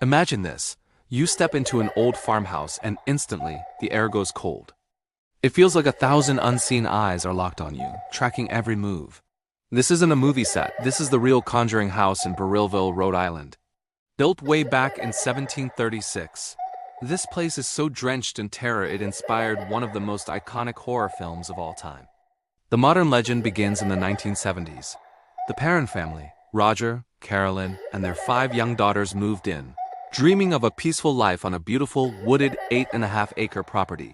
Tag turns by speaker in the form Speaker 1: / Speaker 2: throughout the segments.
Speaker 1: Imagine this. You step into an old farmhouse and instantly, the air goes cold. It feels like 1,000 unseen eyes are locked on you, tracking every move. This isn't a movie set, this is the real Conjuring house in Burrillville, Rhode Island. Built way back in 1736. This place is so drenched in terror it inspired one of the most iconic horror films of all time. The modern legend begins in the 1970s. The Perron family, Roger, Carolyn, and their 5 young daughters moved in, dreaming of a peaceful life on a beautiful, wooded 8.5-acre property.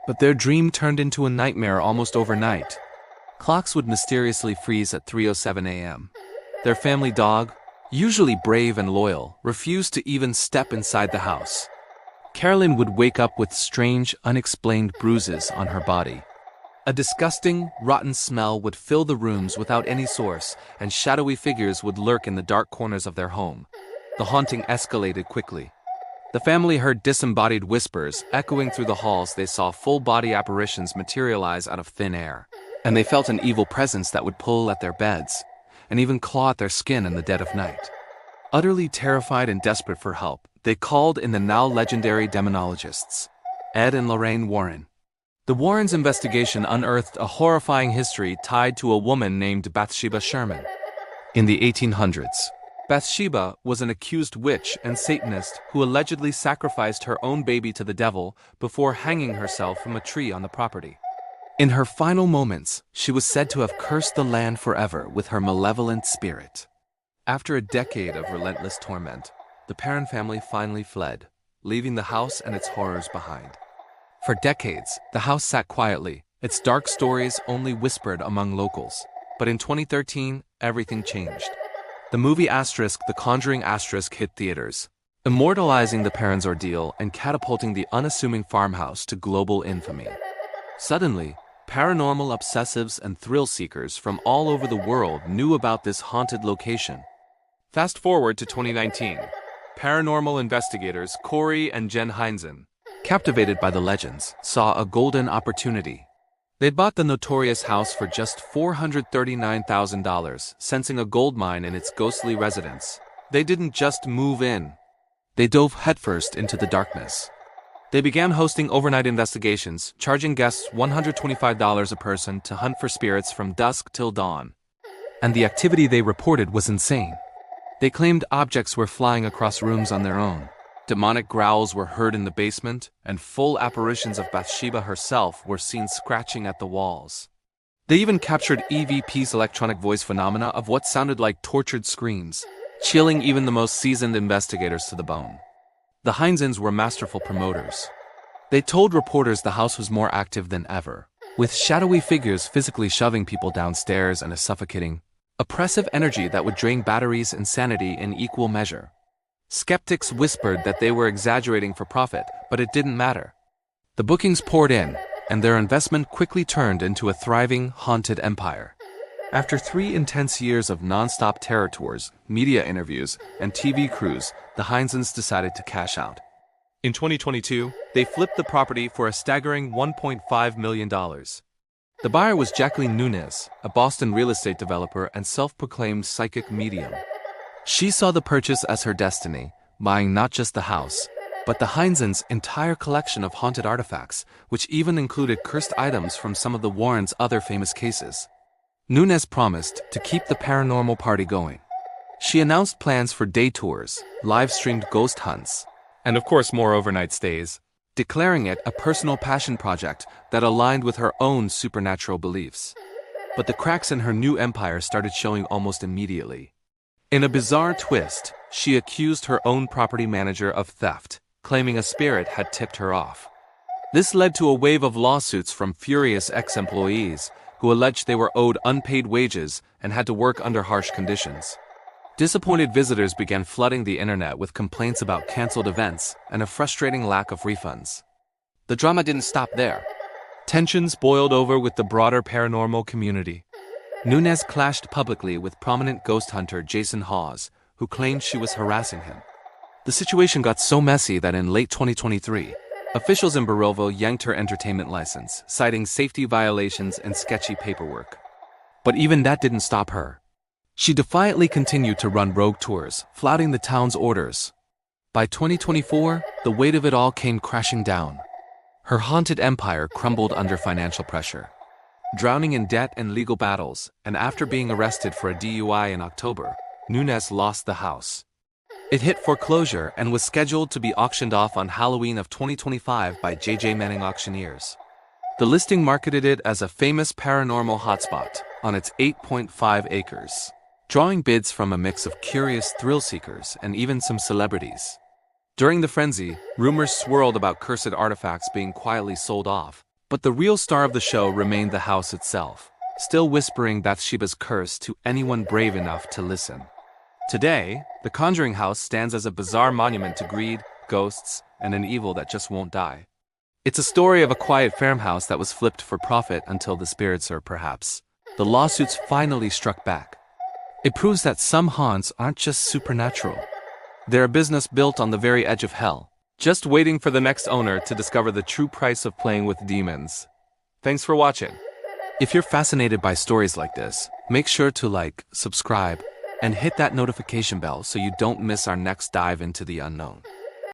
Speaker 1: But their dream turned into a nightmare almost overnight. Clocks would mysteriously freeze at 3:07 a.m. Their family dog, usually brave and loyal, refused to even step inside the house. Carolyn would wake up with strange, unexplained bruises on her body. A disgusting, rotten smell would fill the rooms without any source, and shadowy figures would lurk in the dark corners of their home. The haunting escalated quickly. The family heard disembodied whispers echoing through the halls. They saw full-body apparitions materialize out of thin air. And they felt an evil presence that would pull at their beds, and even claw at their skin in the dead of night. Utterly terrified and desperate for help, they called in the now legendary demonologists, Ed and Lorraine Warren. The Warrens' investigation unearthed a horrifying history tied to a woman named Bathsheba Sherman. In the 1800s, Bathsheba was an accused witch and Satanist who allegedly sacrificed her own baby to the devil before hanging herself from a tree on the property. In her final moments, she was said to have cursed the land forever with her malevolent spirit. After a decade of relentless torment, the Perron family finally fled, leaving the house and its horrors behind. For decades, the house sat quietly, its dark stories only whispered among locals. But in 2013, everything changed. The movie The Conjuring hit theaters, immortalizing the Perrons' ordeal and catapulting the unassuming farmhouse to global infamy. Suddenly, paranormal obsessives and thrill-seekers from all over the world knew about this haunted location. Fast forward to 2019. Paranormal investigators Corey and Jen Heinzen, captivated by the legends, saw a golden opportunity. They'd bought the notorious house for just $439,000, sensing a gold mine in its ghostly residence. They didn't just move in. They dove headfirst into the darkness. They began hosting overnight investigations, charging guests $125 a person to hunt for spirits from dusk till dawn. And the activity they reported was insane. They claimed objects were flying across rooms on their own. Demonic growls were heard in the basement, and full apparitions of Bathsheba herself were seen scratching at the walls. They even captured EVP's electronic voice phenomena of what sounded like tortured screams, chilling even the most seasoned investigators to the bone. The Heinzens were masterful promoters. They told reporters the house was more active than ever, with shadowy figures physically shoving people downstairs and a suffocating, oppressive energy that would drain batteries and sanity in equal measure. Skeptics whispered that they were exaggerating for profit, but it didn't matter. The bookings poured in, and their investment quickly turned into a thriving, haunted empire. After 3 intense years of non-stop terror tours, media interviews, and TV crews, the Heinzens decided to cash out. In 2022, they flipped the property for a staggering $1.5 million. The buyer was Jacqueline Nunez, a Boston real estate developer and self-proclaimed psychic medium. She saw the purchase as her destiny, buying not just the house, but the Heinzens' entire collection of haunted artifacts, which even included cursed items from some of the Warrens' other famous cases. Nunez promised to keep the paranormal party going. She announced plans for day tours, live-streamed ghost hunts, and of course more overnight stays, declaring it a personal passion project that aligned with her own supernatural beliefs. But the cracks in her new empire started showing almost immediately. In a bizarre twist, she accused her own property manager of theft, claiming a spirit had tipped her off. This led to a wave of lawsuits from furious ex-employees who alleged they were owed unpaid wages and had to work under harsh conditions. Disappointed visitors began flooding the internet with complaints about canceled events and a frustrating lack of refunds. The drama didn't stop there. Tensions boiled over with the broader paranormal community. Nunez clashed publicly with prominent ghost hunter Jason Hawes, who claimed she was harassing him. The situation got so messy that in late 2023, officials in Burrillville yanked her entertainment license, citing safety violations and sketchy paperwork. But even that didn't stop her. She defiantly continued to run rogue tours, flouting the town's orders. By 2024, the weight of it all came crashing down. Her haunted empire crumbled under financial pressure. Drowning in debt and legal battles, and after being arrested for a DUI in October, Nunes lost the house. It hit foreclosure and was scheduled to be auctioned off on Halloween of 2025 by J.J. Manning Auctioneers. The listing marketed it as a famous paranormal hotspot on its 8.5 acres, drawing bids from a mix of curious thrill seekers and even some celebrities. During the frenzy, rumors swirled about cursed artifacts being quietly sold off, but the real star of the show remained the house itself, still whispering Bathsheba's curse to anyone brave enough to listen. Today, the Conjuring house stands as a bizarre monument to greed, ghosts, and an evil that just won't die. It's a story of a quiet farmhouse that was flipped for profit until the spirits, or perhaps the lawsuits, finally struck back. It proves that some haunts aren't just supernatural. They're a business built on the very edge of hell, just waiting for the next owner to discover the true price of playing with demons. Thanks for watching. If you're fascinated by stories like this, make sure to like, subscribe, and hit that notification bell so you don't miss our next dive into the unknown.